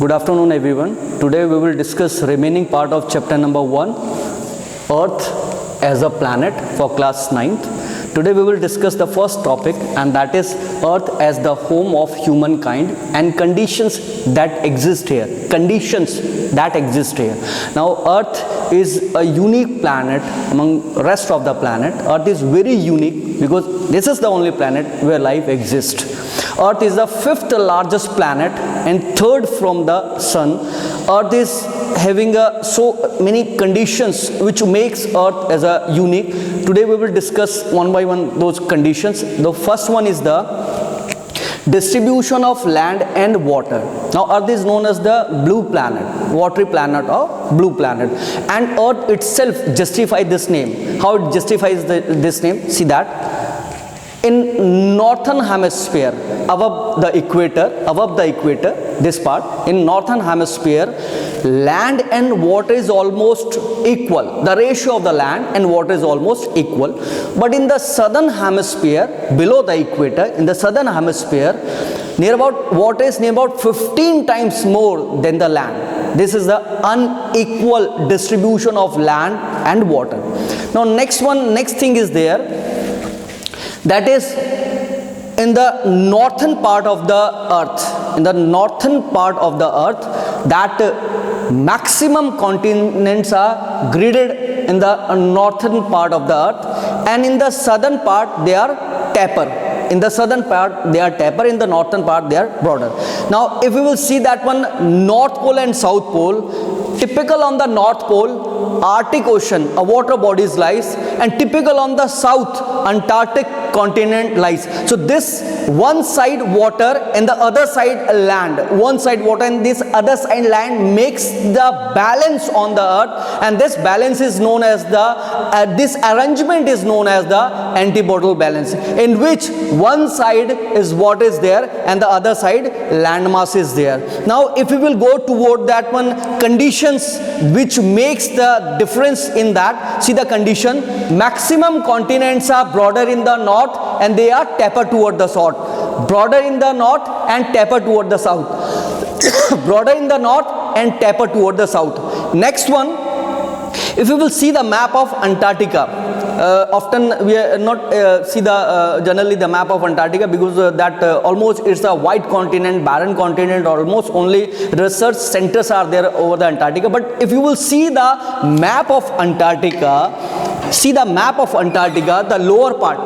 Good afternoon everyone. Today we will discuss remaining part of chapter number 1, Earth as a planet, for class 9th. Today we will discuss the first topic, and that is Earth as the home of humankind and conditions that exist here. Now Earth is a unique planet among rest of the planet. Earth is very unique because this is the only planet where life exists. Earth is the 5th largest planet and 3rd from the sun. Earth is having so many conditions which makes Earth as a unique. Today we will discuss one by one those conditions. The first one is the distribution of land and water. Now Earth is known as the blue planet, watery planet or blue planet, and Earth itself justifies this name. How it justifies this name? See that in northern hemisphere, above the equator, this part, in northern hemisphere, land and water is almost equal. The ratio of the land and water is almost equal. But in the southern hemisphere, below the equator, in the southern hemisphere, water is near about 15 times more than the land. This is the unequal distribution of land and water. Now next thing is there. That is in the northern part of the earth, that maximum continents are gridded in the northern part of the earth, and in the southern part they are taper. In the southern part they are taper, in the northern part they are broader. Now if we will see that one, North Pole and South Pole, typical on the North Pole, Arctic Ocean, a water bodies lies, and typical on the south, Antarctic continent lies. So this one side water and the other side land, one side water and this other side land makes the balance on the earth, and this balance is known as the this arrangement is known as the antibodal balance, in which one side is what is there and the other side land mass is there. Now if we will go toward that one, conditions which makes the difference in that, see the condition, maximum continents are broader in the north and they are taper toward the south, broader in the north and taper toward the south, broader in the north and taper toward the south. Next one, if you will see the map of Antarctica, often we are not see the generally the map of Antarctica, because that almost it's a white continent, barren continent, almost only research centers are there over the Antarctica. But if you will see the map of Antarctica, the lower part,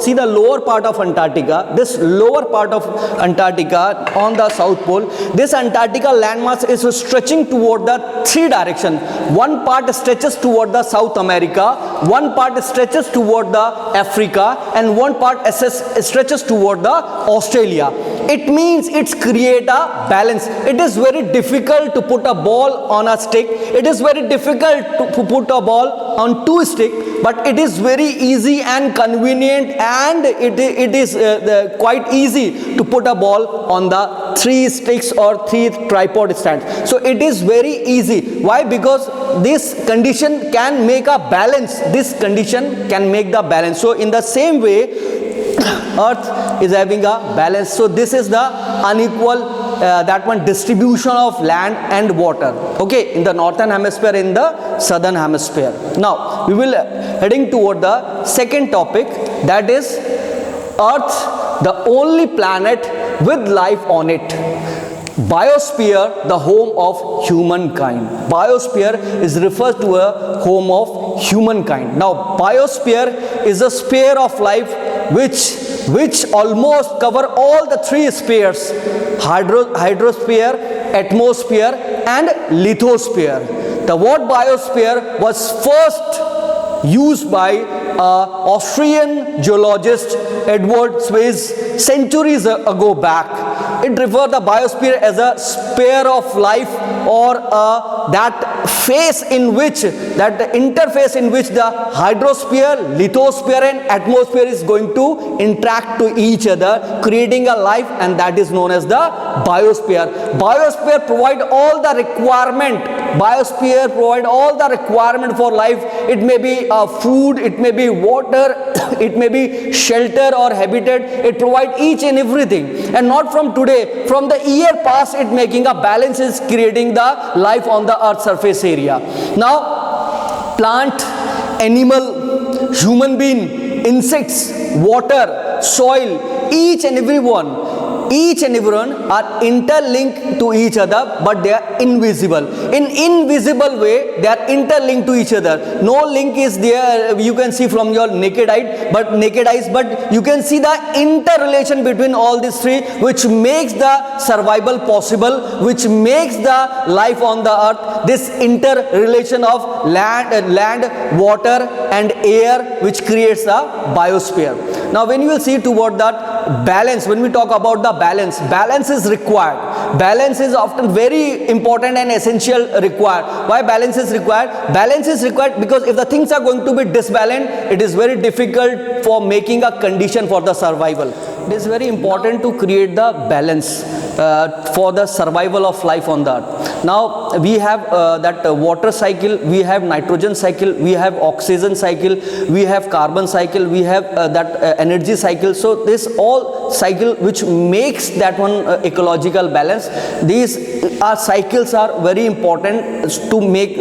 see the lower part of Antarctica, this lower part of Antarctica on the South Pole, this Antarctica landmass is stretching toward the 3 direction. One part stretches toward the South America, one part stretches toward the Africa, and one part stretches toward the Australia. It means it's create a balance. It is very difficult to put a ball on a stick. It is very difficult to put a ball on 2 sticks, but it is very easy and convenient, and it is quite easy to put a ball on the 3 sticks or 3 tripod stands. So it is very easy. Why? Because this condition can make a balance. This condition can make the balance. So in the same way, Earth is having a balance. So this is the unequal that one distribution of land and water, okay, in the northern hemisphere, in the southern hemisphere. Now we will heading toward the second topic, that is Earth, the only planet with life on it. Biosphere, the home of humankind. Biosphere is referred to a home of humankind. Now biosphere is a sphere of life which almost cover all the 3 spheres: hydrosphere, atmosphere and lithosphere. The word biosphere was first used by Austrian geologist Edward Schweitzer centuries ago back. It refers the biosphere as a sphere of life, or that phase in which, that the interface in which the hydrosphere, lithosphere and atmosphere is going to interact to each other, creating a life, and that is known as the biosphere. Biosphere provide all the requirement biosphere provide all the requirement for life. It may be food, it may be water, it may be shelter or habitat. It provide each and everything, and not from today, from the year past it making a balance, is creating the life on the earth surface area. Now plant, animal, human being, insects, water, soil, each and everyone are interlinked to each other, but they are invisible. In invisible way, they are interlinked to each other. No link is there, you can see from your naked eyes, but you can see the interrelation between all these three, which makes the survival possible, which makes the life on the earth. This interrelation of land, water and air, which creates a biosphere. Now when you will see toward that balance, when we talk about the balance is required. Balance is often very important and essential required. Why balance is required? Balance is required because if the things are going to be disbalanced, it is very difficult for making a condition for the survival. It is very important to create the balance for the survival of life on the earth. Now we have that water cycle, we have nitrogen cycle, we have oxygen cycle, we have carbon cycle, we have that energy cycle. So this all cycle which makes that one ecological balance. These cycles are very important to make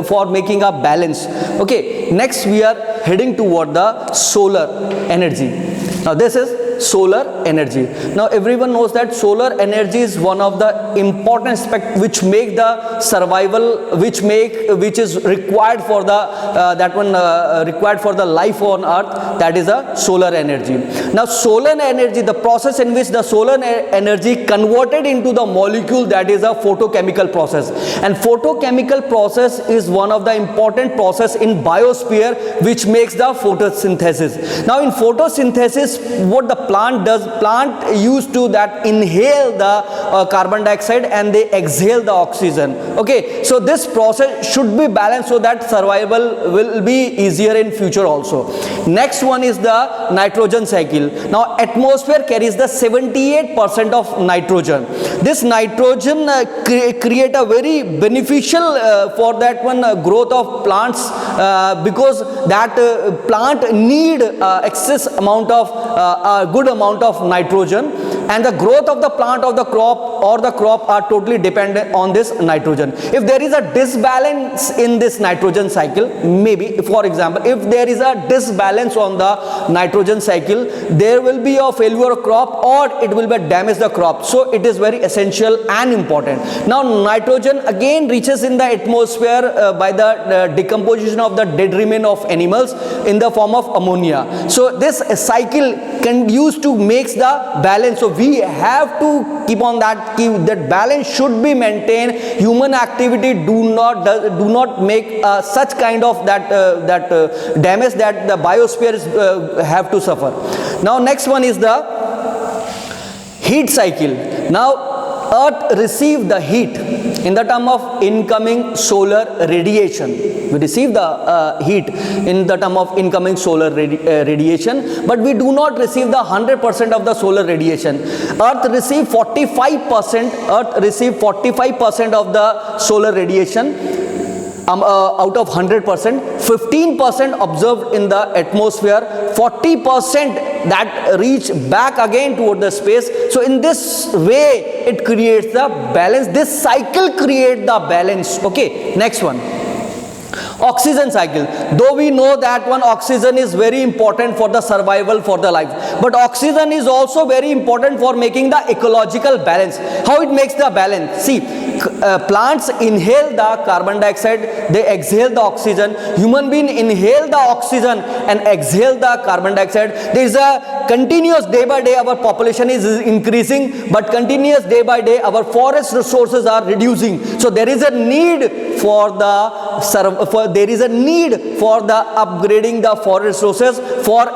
for making a balance. Okay, next we are heading toward the solar energy. Now this is solar energy. Now everyone knows that solar energy is one of the important aspects which make the survival, which is required for the required for the life on earth, that is a solar energy. Now solar energy, the process in which the solar energy converted into the molecule, that is a photochemical process, and photochemical process is one of the important process in biosphere which makes the photosynthesis. Now in photosynthesis, what the plant does, plant used to that inhale the carbon dioxide and they exhale the oxygen. Okay, so this process should be balanced so that survival will be easier in future also. Next one is the nitrogen cycle. Now atmosphere carries the 78% of nitrogen. This nitrogen create a very beneficial for that one growth of plants because that plant need excess amount of good amount of nitrogen, and the growth of the plant of the crop or the crop are totally dependent on this nitrogen. If there is a disbalance in this nitrogen cycle, maybe for example if there is a disbalance on the nitrogen cycle, there will be a failure of crop or it will be damage the crop. So it is very essential and important. Now nitrogen again reaches in the atmosphere by the decomposition of the dead remain of animals in the form of ammonia. So this cycle can use to makes the balance. So we have to keep on that balance should be maintained. Human activity do not make such kind of damage that the biosphere is, have to suffer. Now next one is the heat cycle. Now earth receive the heat in the term of incoming solar radiation. We receive the heat in the term of incoming solar radiation, but we do not receive the 100% of the solar radiation. Earth receive 45% of the solar radiation out of 100%, 15% observed in the atmosphere, 40% that reach back again toward the space. So in this way it creates the balance. This cycle creates the balance. Okay, next one. Oxygen cycle. Though we know that one oxygen is very important for the survival for the life, but oxygen is also very important for making the ecological balance. How it makes the balance? See, plants inhale the carbon dioxide, they exhale the oxygen. Human being inhale the oxygen and exhale the carbon dioxide. There is a continuous day by day our population is increasing, but continuous day by day our forest resources are reducing. So there is a need for upgrading the forest resources, for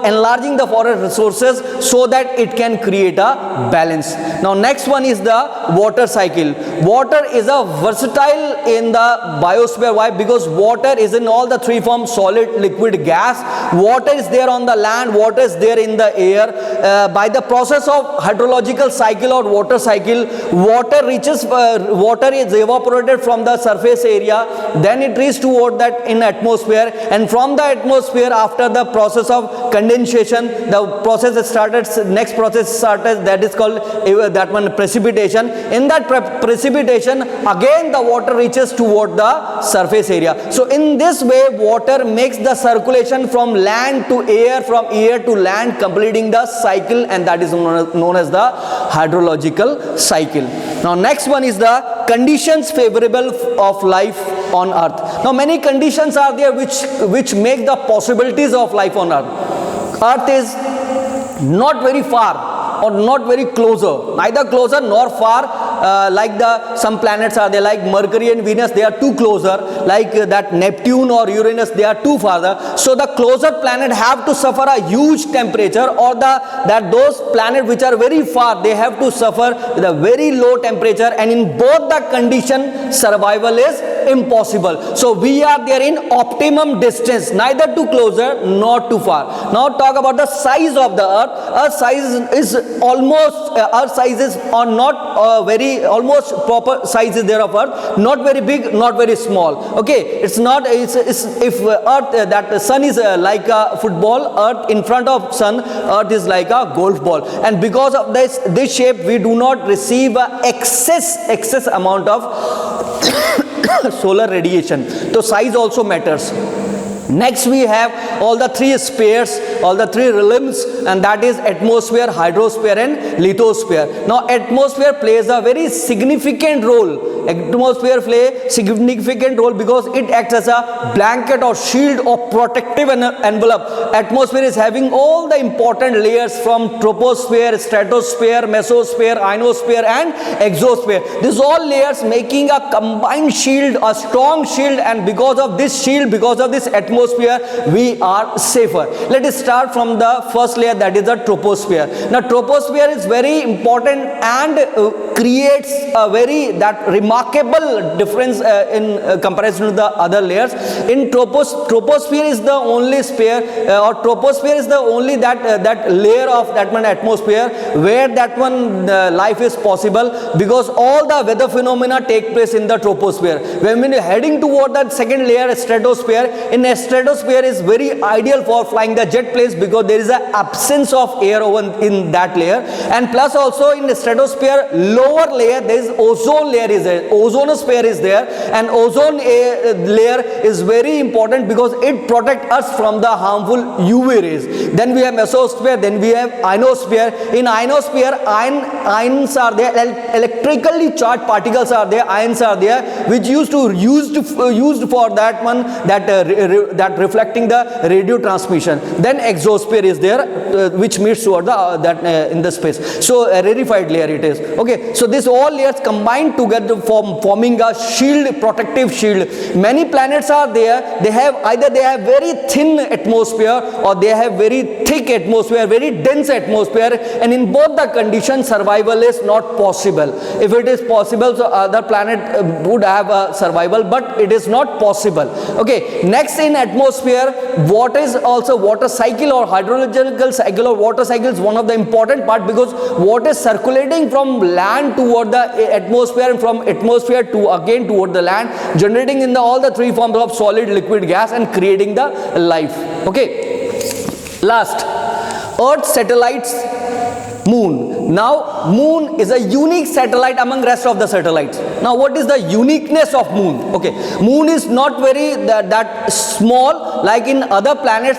enlarging the forest resources so that it can create a balance. Now next one is the water cycle. cycle. Water is a versatile in the biosphere. Why? Because water is in all the three forms: solid, liquid, gas. Water is there on the land, water is there in the air. By the process of hydrological cycle or water cycle, water is evaporated from the surface area, then it reaches toward that in atmosphere, and from the atmosphere, after the process of condensation, the process started, next process started, that is called that one precipitation. In that precipitation, again the water reaches toward the surface area. So in this way, water makes the circulation from land to air, from air to land, completing the cycle, and that is known as the hydrological cycle. Now next one is the conditions favorable of life on earth. Now many conditions are there which make the possibilities of life on earth. Earth is not very far or not very closer, neither closer nor far, like some planets are there, like Mercury and Venus, they are too closer, like that Neptune or Uranus, they are too farther. So the closer planet have to suffer a huge temperature, or those planets which are very far, they have to suffer with a very low temperature, and in both the condition, survival is impossible. So we are there in optimum distance, neither too closer nor too far. Now talk about the size of the earth. Earth size is not very, almost proper size is there of earth, not very big, not very small. Okay, it's not, if earth, that the sun is like a football, earth in front of sun, earth is like a golf ball, and because of this shape, we do not receive excess amount of solar radiation. So size also matters. Next we have all the three spheres, all the three realms, and that is atmosphere, hydrosphere and lithosphere. Now atmosphere plays a very significant role. Atmosphere plays significant role because it acts as a blanket or shield or protective envelope. Atmosphere is having all the important layers from troposphere, stratosphere, mesosphere, ionosphere and exosphere. These all layers making a combined shield, a strong shield, and because of this shield, because of this atmosphere, we are safer. Let us start from the first layer, that is the troposphere. Now troposphere is very important and creates a very remarkable difference in comparison to the other layers. In troposphere is the only sphere, or troposphere is the only that layer of that one atmosphere where that one life is possible, because all the weather phenomena take place in the troposphere. When we are heading toward that second layer, stratosphere, in a stratosphere is very ideal for flying the jet planes because there is an absence of air over in that layer, and plus also in the stratosphere lower layer there is ozone layer is there, ozonosphere is there, and ozone layer is very important because it protects us from the harmful UV rays. Then we have mesosphere, then we have ionosphere. In ionosphere, ions are there, electrically charged particles are there, ions are there, which used for that one, that reflecting the radio transmission. Then exosphere is there, which meets toward the in the space. So a rarefied layer it is. Okay, so this all layers combined together forming a shield, protective shield. Many planets are there, they have very thin atmosphere or they have very thick atmosphere, very dense atmosphere, and in both the conditions survival is not possible. If it is possible, so other planet would have a survival, but it is not possible. Okay, next in atmosphere, what is also water cycle or hydrological cycle or water cycle is one of the important part, because water is circulating from land toward the atmosphere and from atmosphere to again toward the land, generating in all the three forms of solid, liquid, gas, and creating the life. Okay, last, Earth satellites, Moon. Now Moon is a unique satellite among rest of the satellites. Now what is the uniqueness of Moon? Okay, Moon is not very that small like in other planets.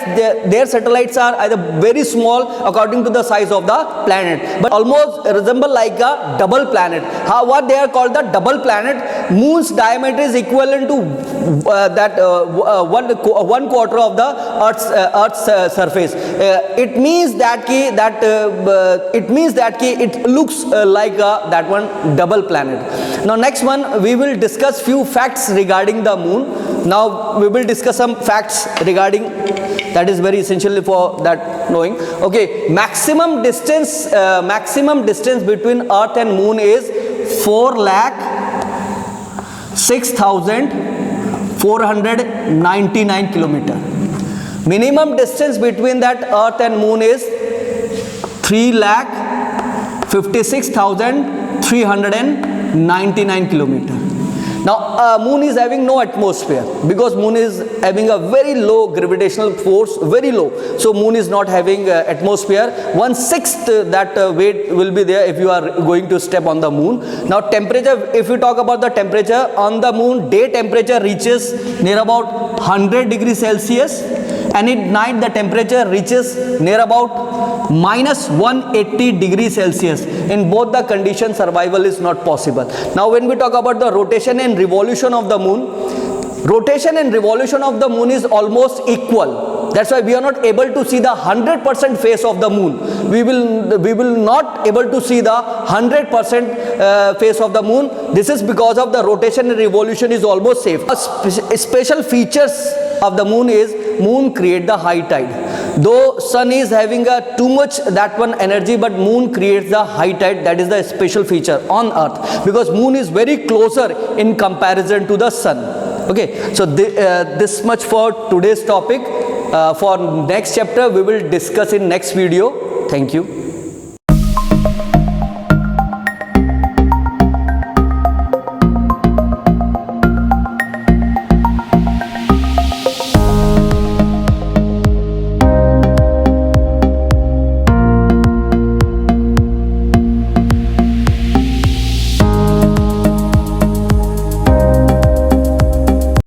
Their satellites are either very small according to the size of the planet, but almost resemble like a double planet. What they are called the double planet. Moon's diameter is equivalent to one quarter of the Earth's surface. It means that it looks like that one double planet. Now next one, we will discuss few facts regarding the Moon. Now we will discuss some facts regarding that is very essential for that knowing. Okay, maximum distance between Earth and Moon is 4,06,499 kilometer. Minimum distance between that earth and moon is 3,56,399 kilometer. Now moon is having no atmosphere because moon is having a very low gravitational force, very low. So moon is not having atmosphere. 1/6 that weight will be there if you are going to step on the moon. Now temperature, if you talk about the temperature on the moon, day temperature reaches near about 100 degrees Celsius, and at night the temperature reaches near about -180 degrees Celsius. In both the conditions, survival is not possible. Now when we talk about the rotation and revolution of the moon, rotation and revolution of the moon is almost equal. That's why we are not able to see the 100% face of the moon. We will not able to see the 100% face of the moon. This is because of the rotation and revolution is almost safe. Special features of the moon is moon create the high tide. Though sun is having a too much that one energy, but moon creates the high tide. That is the special feature on earth, because moon is very closer in comparison to the sun. Okay, so this much for today's topic. For next chapter we will discuss in next video. Thank you.